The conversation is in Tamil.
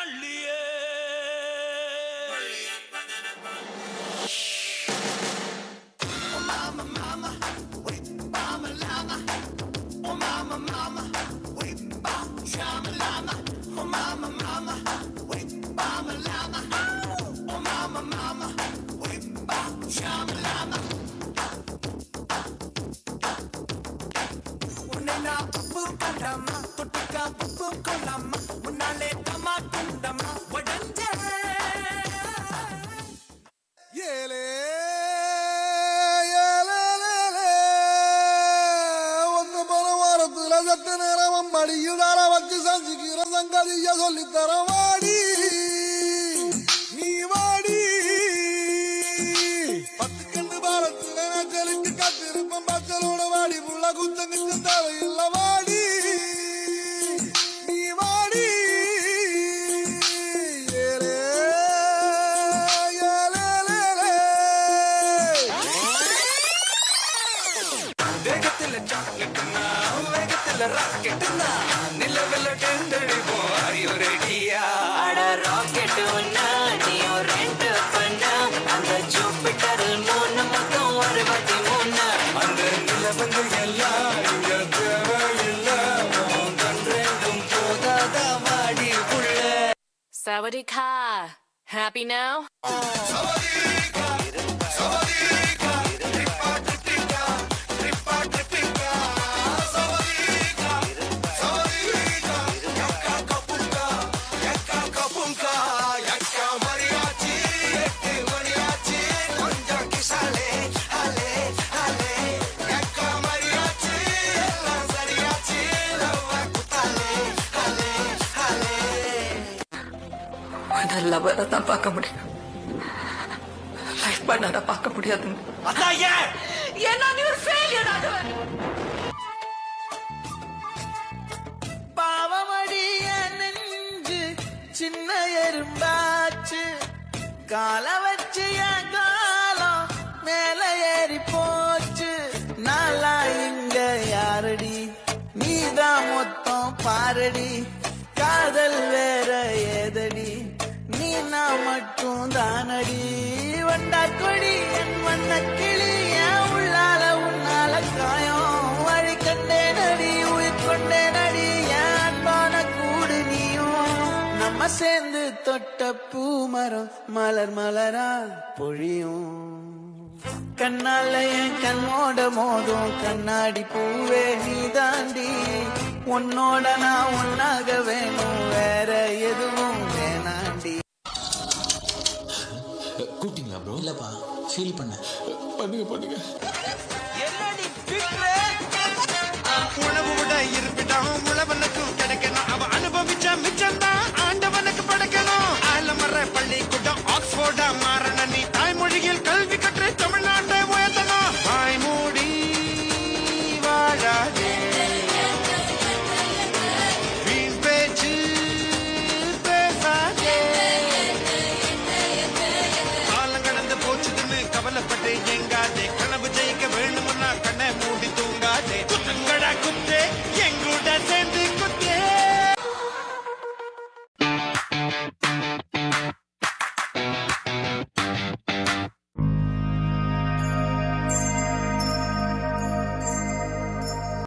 வள்ளியே mama mama with mama lama oh mama mama with shama lama oh mama mama with mama lama oh mama mama with shama lama unna appu kandama totukka appu kolama unnale tama kundama vadanje yele மடியுடார வச்சு சஞ்சிக்கிற சங்கதிய சொல்லி தர வாடி நீ வாடி பத்து கண்டு பாலத்துல நச்சலுக்கு காத்திருப்பம் பச்சலோட வாடி புள்ள குத்தங்கிட்டு தேவையில்ல வாடி நீ வாடி ஏலே ஏலே வேகத்துல சாக்லேட்னா வேகத்துல ராக்கெட்னா நிலவல டெண்டடிப்போ are you ready அட ராக்கெட் ஒண்ணா நீயோ ரெண்ட் பண்ண அந்த ஜூபிட்டர் மூணு மொத்தம் 63 அந்த நிலவங்க எல்லாம் இங்க தேவையில்ல ரெண்டும் போதாத வாடி புள்ள Sawadika. Happy now? Sawadika Sawadika Tripatica Tripatica Sawadika Sawadika yakka kapunka yakka mariachi ettu mariachi konja kisale hale hale yakka mariachi ella sariachi lava kutale hale hale நல்ல வரதான் பார்க்க முடியும் லைஃப் பண்ணாத பார்க்க முடியாதுங்க அதாயே ஏன்னா நீ ஒரு ஃபெயிலியர் ஆதவன் பாவமடிய நெஞ்சு சின்ன எறும்பாச்சு கால வச்சு என் காலம் மேல ஏறி போச்சு நாளா இங்க யாரடி நீதான் மொத்தம் பாரடி காதல் வேற ஏதடி நீ நான் மட்டும் தானடி வண்டா கொடி என் வண்ண கிளி என் உள்ளால உன்னால காயம் வழி கண்டே நடி உயிர் கொண்டே நடி என் அன்பான கூடு நீயும் நம்ம சேர்ந்து தொட்ட பூமரம் மலர் மலரா பொழியும் கண்ணால என் கண்ணோட மோதும் கண்ணாடி பூவே நீ தாண்டி உன்னோட நான் ஒன்னாக வேணும் வேற எதுவும் வேணாண்டி கூப்பிட்டீங்களா ப்ரோ இல்லப்பா ஃபீல் பண்ண பண்ணுங்க என்னடி உணவு விட இருப்பிட்டான் உழவனுக்கும் கிடைக்கணும் அவ அனுபவிச்ச மிச்சம் தான் ஆண்டவனுக்கு படைக்கணும் ஆலமர பள்ளிக்கூடம் ஆக்ஸ்போர்டா மாற